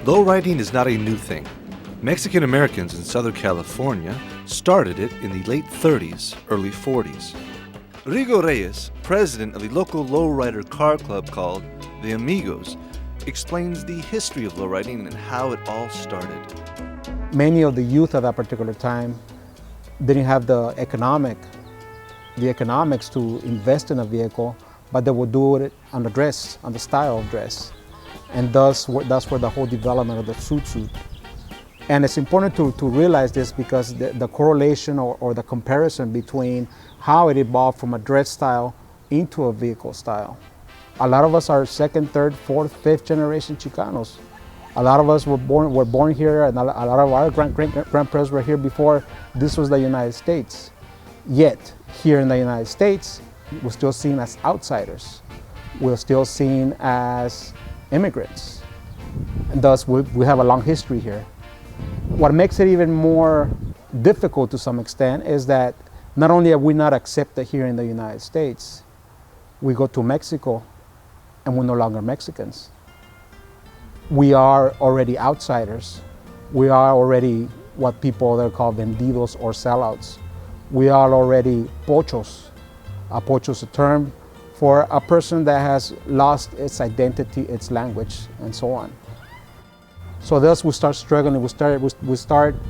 Lowriding is not a new thing. Mexican Americans in Southern California started it in the late 30s, early 40s. Rigo Reyes, president of the local lowrider car club called the Amigos, explains the history of lowriding and how it all started. Many of the youth at that particular time didn't have the economics to invest in a vehicle, but they would do it on the dress, on the style of dress. And that's where the whole development of the suit. And it's important to realize this because the correlation or the comparison between how it evolved from a dress style into a vehicle style. A lot of us are second, third, fourth, fifth generation Chicanos. A lot of us were born here, and a lot of our grandparents were here before this was the United States. Yet, here in the United States, we're still seen as outsiders. We're still seen as immigrants. And thus, we have a long history here. What makes it even more difficult to some extent is that not only are we not accepted here in the United States, we go to Mexico and we're no longer Mexicans. We are already outsiders. We are already what people there call vendidos or sellouts. We are already pochos. A pocho is a term for a person that has lost its identity, its language, and so on. So thus we start struggling. We start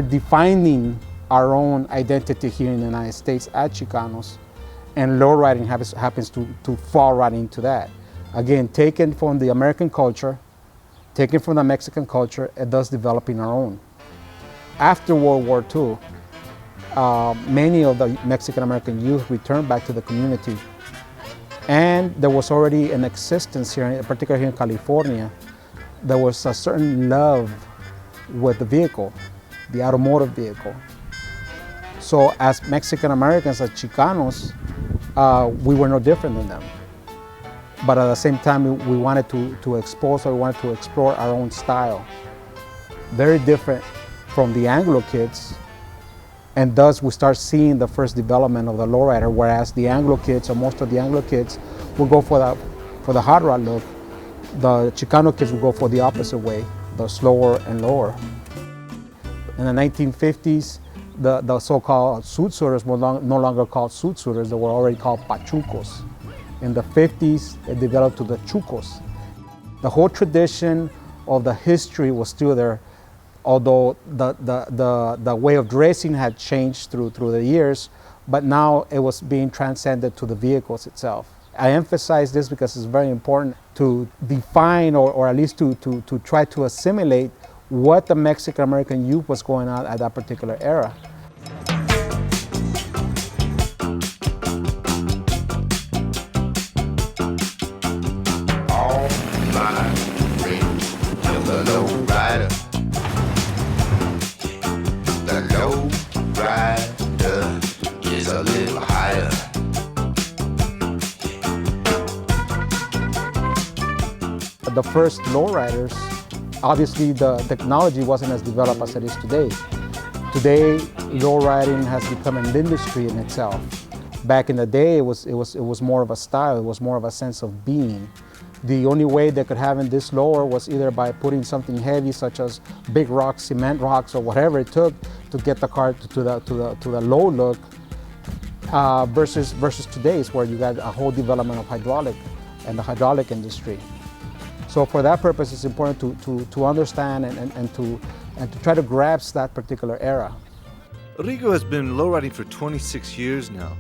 defining our own identity here in the United States as Chicanos, and lowriding happens to fall right into that. Again, taken from the American culture, taken from the Mexican culture, and thus developing our own. After World War II, many of the Mexican American youth returned back to the community, and there was already an existence here, particularly here in California. There was a certain love with the vehicle, the automotive vehicle. So as Mexican Americans, as Chicanos, we were no different than them. But at the same time, we wanted to expose, or we wanted to explore our own style. Very different from the Anglo kids. And thus we start seeing the first development of the lowrider, whereas the Anglo kids, or most of the Anglo kids, will go for the hot rod look. The Chicano kids will go for the opposite way, the slower and lower. In the 1950s, the so-called suit suiters were no longer called suit suiters, they were already called pachucos. In the 50s, it developed to the chucos. The whole tradition of the history was still there, although the way of dressing had changed through the years, but now it was being transcended to the vehicles itself. I emphasize this because it's very important to define or at least to try to assimilate what the Mexican American youth was going on at that particular era. All my friends to the low rider. The low rider is a little higher. The first lowriders, obviously the technology wasn't as developed as it is today. Today, lowriding has become an industry in itself. Back in the day, it was more of a style, it was more of a sense of being. The only way they could have in this lower was either by putting something heavy, such as big rocks, cement rocks, or whatever it took to get the car to the low look, versus today's, where you got a whole development of hydraulic and the hydraulic industry. So for that purpose, it's important to understand and to try to grasp that particular era. Rigo has been lowriding for 26 years now,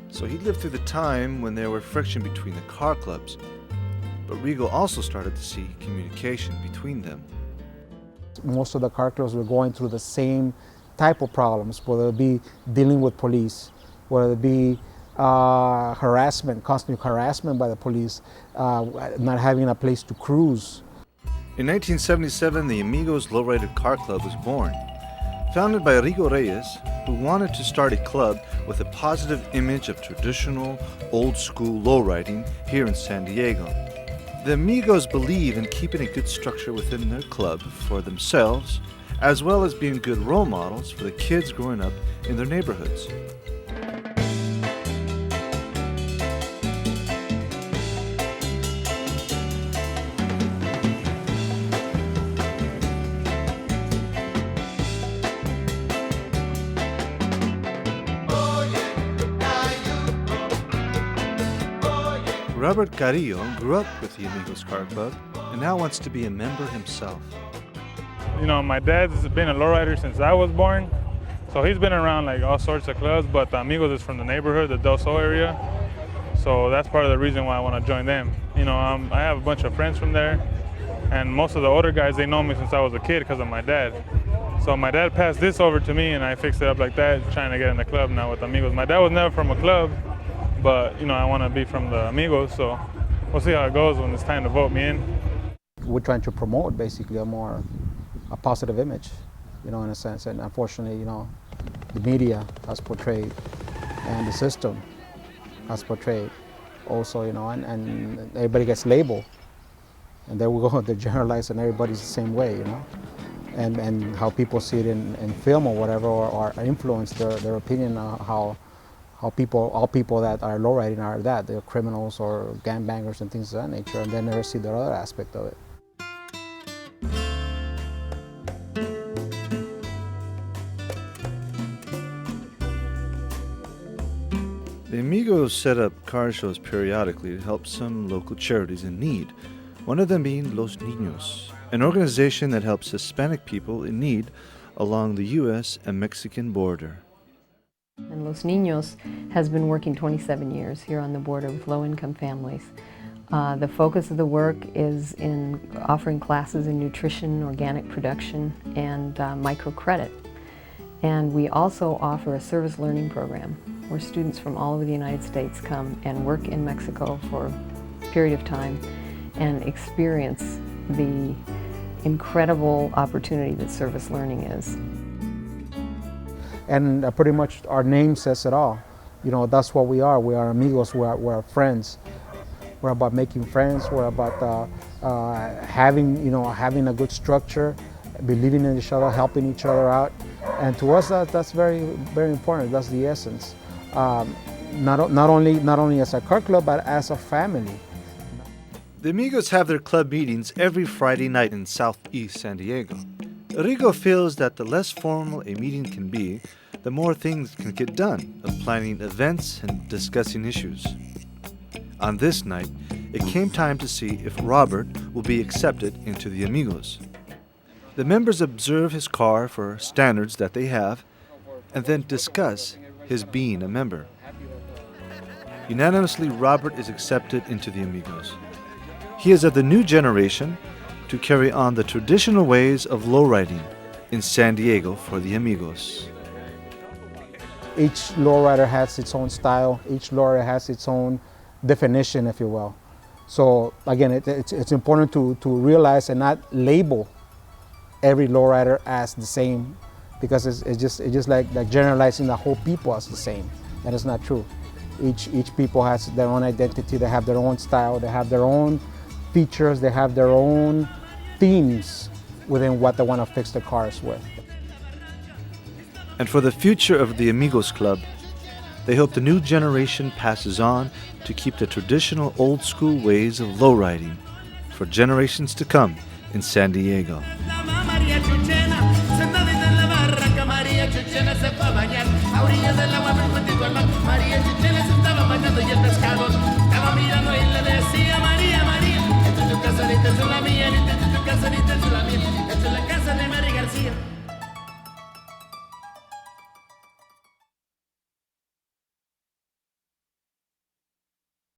so he lived through the time when there were friction between the car clubs. But Rigo also started to see communication between them. Most of the car clubs were going through the same type of problems, whether it be dealing with police, whether it be harassment, constant harassment by the police, not having a place to cruise. In 1977, the Amigos Lowrider Car Club was born. Founded by Rigo Reyes, who wanted to start a club with a positive image of traditional, old-school lowriding here in San Diego. The Amigos believe in keeping a good structure within their club for themselves, as well as being good role models for the kids growing up in their neighborhoods. Robert Carrillo grew up with the Amigos Car Club and now wants to be a member himself. You know, my dad's been a lowrider since I was born, so he's been around like all sorts of clubs, but the Amigos is from the neighborhood, the Del Sol area, so that's part of the reason why I want to join them. You know, I have a bunch of friends from there, and most of the older guys, they know me since I was a kid because of my dad. So my dad passed this over to me, and I fixed it up like that, trying to get in the club now with Amigos. My dad was never from a club, but, you know, I want to be from the Amigos, so we'll see how it goes when it's time to vote me in. We're trying to promote basically a positive image, you know, in a sense. And unfortunately, you know, the media has portrayed and the system has portrayed also, you know, and everybody gets labeled. And there we go, they generalize and everybody's the same way, you know. And how people see it in film or whatever, or influence their opinion on how all people that are lowriding are that. They're criminals or gangbangers and things of that nature, and they never see the other aspect of it. The Amigos set up car shows periodically to help some local charities in need, one of them being Los Niños, an organization that helps Hispanic people in need along the U.S. and Mexican border. And Los Niños has been working 27 years here on the border with low-income families. The focus of the work is in offering classes in nutrition, organic production, and microcredit. And we also offer a service learning program where students from all over the United States come and work in Mexico for a period of time and experience the incredible opportunity that service learning is. And pretty much our name says it all. You know, that's what we are. We are amigos, we're friends. We're about making friends, we're about having a good structure, believing in each other, helping each other out. And to us, that's very, very important. That's the essence. Not only as a car club, but as a family. The Amigos have their club meetings every Friday night in Southeast San Diego. Rigo feels that the less formal a meeting can be, the more things can get done of planning events and discussing issues. On this night, it came time to see if Robert will be accepted into the Amigos. The members observe his car for standards that they have and then discuss his being a member. Unanimously, Robert is accepted into the Amigos. He is of the new generation to carry on the traditional ways of lowriding in San Diego for the Amigos. Each lowrider has its own style, each lowrider has its own definition, if you will. So again, it's important to realize and not label every lowrider as the same, because it's just like generalizing the whole people as the same, and it's not true. Each people has their own identity, they have their own style, they have their own features, they have their own themes within what they want to fix their cars with. And for the future of the Amigos Club, they hope the new generation passes on to keep the traditional old school ways of lowriding for generations to come in San Diego. Esta es la casa de Mary García.